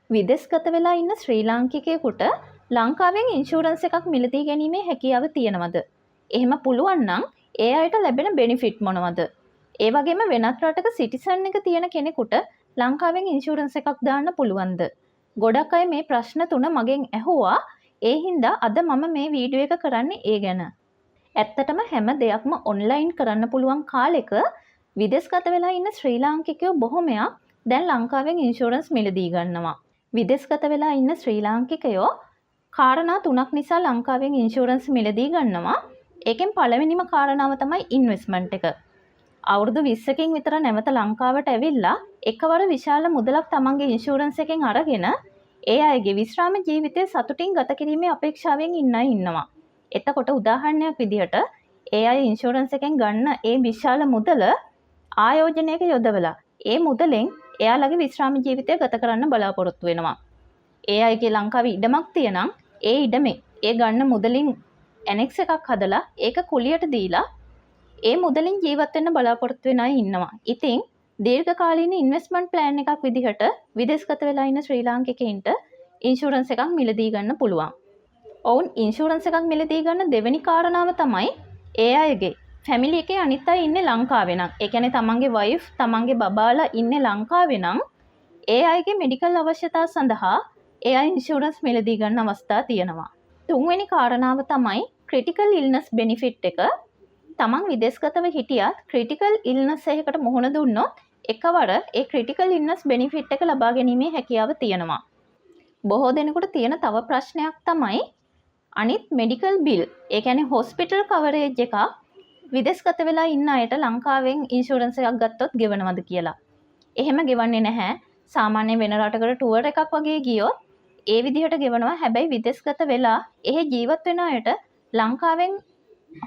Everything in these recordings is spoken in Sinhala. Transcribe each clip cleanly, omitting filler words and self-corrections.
විදෙස්ගත වෙලා ඉන්න ශ්‍රී ලාංකිකයෙකුට ලංකාවෙන් ඉන්ෂුරන්ස් එකක් මිලදී ගැනීමේ හැකියාව තියෙනවද? එහෙම පුළුවන් නම් ඒ අයට ලැබෙන බෙනිෆිට් මොනවද? ඒ වගේම වෙනත් රටක සිටිසන් එක තියෙන කෙනෙකුට ලංකාවෙන් ඉන්ෂුරන්ස් එකක් දාන්න පුළුවන්ද? ගොඩක් අය මේ ප්‍රශ්න 3 මගෙන් ඇහුවා. ඒ හින්දා අද මම මේ වීඩියෝ එක කරන්නේ ඒ ගැන. ඇත්තටම හැම දෙයක්ම ඔන්ලයින් කරන්න පුළුවන් කාලෙක විදෙස්ගත වෙලා ඉන්න ශ්‍රී ලාංකිකයෝ බොහොමයක් දැන් ලංකාවෙන් ඉන්ෂුරන්ස් මිලදී ගන්නවා. විදෙස්ගත වෙලා ඉන්න ශ්‍රී ලාංකිකයෝ කාරණා 3ක් නිසා ලංකාවෙන් ඉන්ෂුරන්ස් මිලදී ගන්නවා. ඒකෙන් පළවෙනිම කාරණාව තමයි ඉන්වෙස්ට්මන්ට් එක. අවුරුදු 20කින් විතර නැවත ලංකාවට ඇවිල්ලා එකවර විශාල මුදලක් තමන්ගේ ඉන්ෂුරන්ස් එකෙන් අරගෙන ඒ අයගේ විශ්‍රාම ජීවිතය සතුටින් ගත කිරීමේ අපේක්ෂාවෙන් ඉන්න අය ඉන්නවා. එතකොට උදාහරණයක් විදිහට ඒ අය ඉන්ෂුරන්ස් එකෙන් ගන්න ඒ විශාල මුදල ආයෝජනයක යොදවලා ඒ මුදලෙන් එයාලගේ විශ්‍රාම ජීවිතය ගත කරන්න බලාපොරොත්තු වෙනවා. ඒ අයගේ ලංකාවේ ඉඩමක් තියෙනම් ඒ ඉඩමේ ඒ ගන්න මුදලින් ඇනෙක්ස් එකක් හදලා ඒක කුලියට දීලා ඒ මුදලින් ජීවත් වෙන්න බලාපොරොත්තු වෙන අය ඉන්නවා. ඉතින් දීර්ඝකාලීන ඉන්වෙස්ට්මන්ට් ප්ලෑන් එකක් විදිහට විදේශගත වෙලා ඉන්න ශ්‍රී ලාංකිකයින්ට ඉන්ෂුරන්ස් එකක් මිලදී ගන්න පුළුවන්. ඔවුන් ඉන්ෂුරන්ස් එකක් මිලදී ගන්න දෙවෙනි කාරණාව තමයි ඒ අයගේ ෆැමිලි එකේ අනිත් අය ඉන්නේ ලංකාවේ නම්. ඒ කියන්නේ තමන්ගේ වයිෆ්, තමන්ගේ බබාලා ඉන්නේ ලංකාවේ නම් ඒ අයගේ මෙඩිකල් අවශ්‍යතා සඳහා ඒ අය ඉන්ෂුරන්ස් මිලදී ගන්න අවස්ථා තියෙනවා. තුන්වෙනි කාරණාව තමයි ක්‍රිටිකල් ඉල්නස් බෙනිෆිට් එක. තමන් විදේශගතව හිටියත් ක්‍රිටිකල් ඉල්නස් එකකට මුහුණ දුන්නොත් එකවර ඒ ක්‍රිටිකල් ඉල්නස් බෙනිෆිට් එක ලබා ගැනීමේ හැකියාව තියෙනවා. බොහෝ දෙනෙකුට තියෙන තව ප්‍රශ්නයක් තමයි අනිත් මෙඩිකල් බිල්. ඒ කියන්නේ හොස්පිටල් කවරේජ් එකක් විදේශගත වෙලා ඉන්න අයට ලංකාවෙන් ඉන්ෂුරන්ස් එකක් ගත්තොත් ගෙවනවද කියලා. එහෙම ගෙවන්නේ නැහැ. සාමාන්‍ය වෙන රටකට ටුවර් එකක් වගේ ගියොත් ඒ විදිහට ගෙවනවා. හැබැයි විදේශගත වෙලා එහෙ ජීවත් වෙන අයට ලංකාවෙන්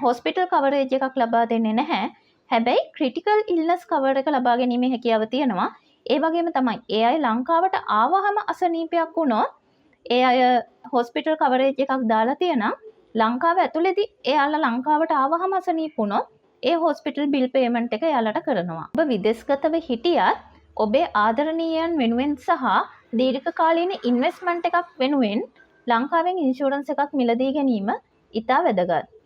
හොස්පිටල් කවරේජ් එකක් ලබා දෙන්නේ නැහැ. හැබැයි ක්‍රිටිකල් ඉල්නස් කවර් එක ලබා ගැනීමේ හැකියාව තියෙනවා. ඒ වගේම තමයි ඒ අය ලංකාවට ආවහම අසනීපයක් වුණොත් ඒ අය හොස්පිටල් කවරේජ් එකක් දාලා තියෙනම් ලංකාව ඇතුළේදී එයාලා ලංකාවට ආවහම අසනීප වුණොත් ඒ හොස්පිටල් බිල් පේමන්ට් එක එයාලට කරනවා. ඔබ විදේශගතව හිටියත් ඔබේ ආදරණීයයන් වෙනුවෙන් සහ දීර්ඝකාලීන ඉන්වෙස්ට්මන්ට් එකක් වෙනුවෙන් ලංකාවෙන් ඉන්ෂුරන්ස් එකක් මිලදී ගැනීම ඉතා වැදගත්.